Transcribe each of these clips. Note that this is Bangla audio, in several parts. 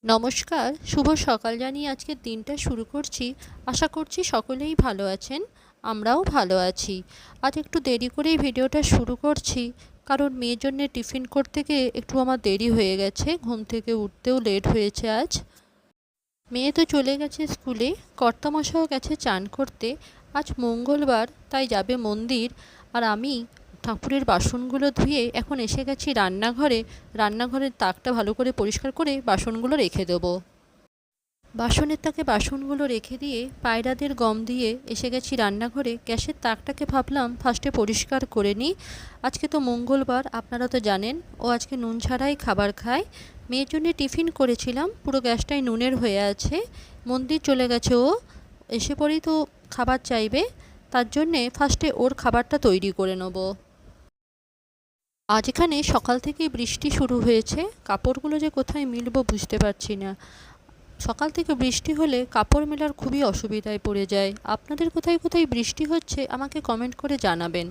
নমস্কার, শুভ সকাল জানিয়ে আজকের দিনটা শুরু করছি। আশা করছি সকলেই ভালো আছেন, আমরাও ভালো আছি। আজ একটু দেরি করেই ভিডিওটা শুরু করছি, কারণ মেয়ের জন্য টিফিন করতে গিয়ে একটু আমার দেরি হয়ে গেছে, ঘুম থেকে উঠতেও লেট হয়েছে আজ। মেয়ে তো চলে গেছে স্কুলে, কর্তামশাইও গেছে চান করতে। আজ মঙ্গলবার, তাই যাবে মন্দির। আর আমি ঠাকুরের বাসনগুলো ধুয়ে এখন এসে গেছি রান্নাঘরে। রান্নাঘরের তাকটা ভালো করে পরিষ্কার করে বাসনগুলো রেখে দেবো। বাসনের তাকে বাসনগুলো রেখে দিয়ে পায়রাদের গম দিয়ে এসে গেছি রান্নাঘরে। গ্যাসের তাকটাকে ভাবলাম ফার্স্টে পরিষ্কার করে নিই। আজকে তো মঙ্গলবার, আপনারা তো জানেন ও আজকে নুন ছাড়াই খাবার খায়। মেয়ের জন্য টিফিন করেছিলাম, পুরো গ্যাসটাই নুনের হয়ে আছে। মন্দির চলে গেছে ও, এসে পরেই তো খাবার চাইবে, তার জন্যে ফার্স্টে ওর খাবারটা তৈরি করে নেব। আজ এখানে সকাল থেকেই বৃষ্টি শুরু হয়েছে, কাপড়গুলো যে কোথায় মিলবো বুঝতে পারছি না। সকাল থেকে বৃষ্টি হলে কাপড় মেলার খুবই অসুবিধায় পড়ে যায়। আপনাদের কোথায় কোথায় বৃষ্টি হচ্ছে আমাকে কমেন্ট করে জানাবেন।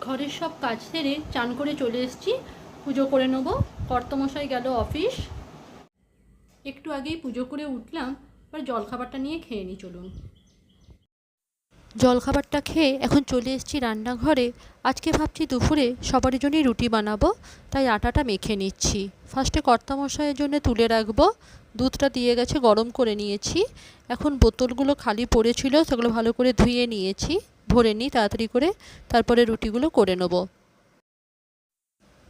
ঘরের সব কাজ সেরে চান করে চলে এসেছি, পুজো করে নেব। কর্তামশাই গেল অফিস, একটু আগেই পুজো করে উঠলাম। এবার জলখাবারটা নিয়ে খেয়ে নিই, চলুন। জলখাবারটা খেয়ে এখন চলে এসেছি রান্নাঘরে। আজকে ভাবছি দুপুরে সবার জন্যই রুটি বানাবো, তাই আটাটা মেখে নিচ্ছি। ফার্স্টে কর্তামশাইয়ের জন্য তুলে রাখবো। দুধটা দিয়ে গেছে, গরম করে নিয়েছি। এখন বোতলগুলো খালি পড়েছিল, সেগুলো ভালো করে ধুয়ে নিয়েছি। ভরে নিই তাড়াতাড়ি করে, তারপরে রুটিগুলো করে নেব।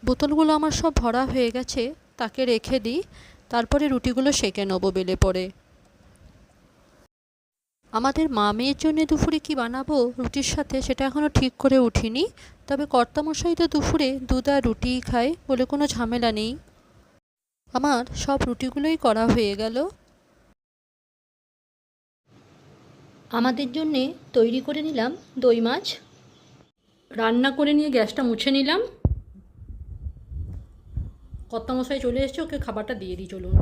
বোতলগুলো আমার সব ভরা হয়ে গেছে, তাকে রেখে দিই। তারপরে রুটিগুলো সেঁকে নেবো বেলে পড়ে। আমাদের মা মেয়ের জন্য দুপুরে কি বানাবো রুটির সাথে সেটা এখনও ঠিক করে উঠিনি। তবে কর্তামশাই তো দুপুরে দুধ আর রুটিই খায় বলে কোনো ঝামেলা নেই। আমার সব রুটিগুলোই করা হয়ে গেল। আমাদের জন্যে তৈরি করে নিলাম দই মাছ। রান্না করে নিয়ে গ্যাসটা মুছে নিলাম। কর্তামশাই চলে এসেছে, ওকে খাবারটা দিয়ে দিই, চলুন।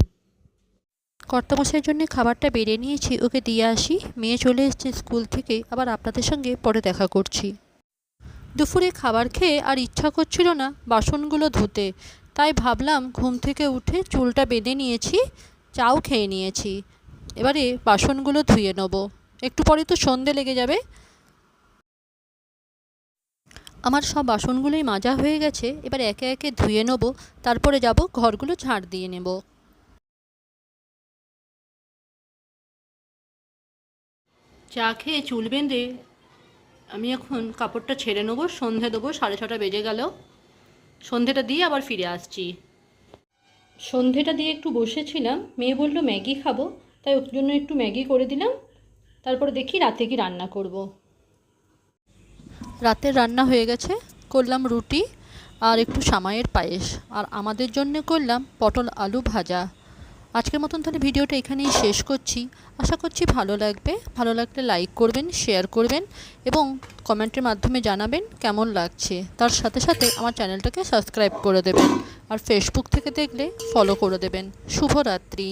কর্তামশাইয়ের জন্য খাবারটা বেড়ে নিয়েছি, ওকে দিয়ে আসি। মেয়ে চলে এসেছে স্কুল থেকে, আবার আপনাদের সঙ্গে পরে দেখা করছি। দুপুরে খাবার খেয়ে আর ইচ্ছা করছিল না বাসনগুলো ধুতে, তাই ভাবলাম ঘুম থেকে উঠে চুলটা বেঁধে নিয়েছি, চাও খেয়ে নিয়েছি। এবারে বাসনগুলো ধুয়ে নেব, একটু পরে তো সন্ধে লেগে যাবে। আমার সব বাসনগুলোই মাজা হয়ে গেছে, এবার একে একে ধুয়ে নেব, তারপরে যাব ঘরগুলো ঝাড় দিয়ে নেব। চা খেয়ে চুল বেঁধে আমি এখন কাপড়টা ছেড়ে নেবো, সন্ধে দেবো। 6:30 বেজে গেল। সন্ধেটা দিয়ে আবার ফিরে আসছি। সন্ধেটা দিয়ে একটু বসেছিলাম, মেয়ে বলল ম্যাগি খাবো, তাই ওর জন্য একটু ম্যাগি করে দিলাম। তারপরে দেখি রাতে কি রান্না করব। রাতের রান্না হয়ে গেছে, করলাম রুটি আর একটু সামাইয়ের পায়েস, আর আমাদের জন্য করলাম পটল আলু ভাজা। আজকের মতন তাহলে ভিডিওটা এখানেই শেষ করছি। আশা করছি ভালো লাগবে। ভালো লাগলে লাইক করবেন, শেয়ার করবেন এবং কমেন্টের মাধ্যমে জানাবেন কেমন লাগছে। তার সাথে সাথে আমার চ্যানেলটাকে সাবস্ক্রাইব করে দেবেন, আর ফেসবুক থেকে দেখলে ফলো করে দেবেন। শুভরাত্রি।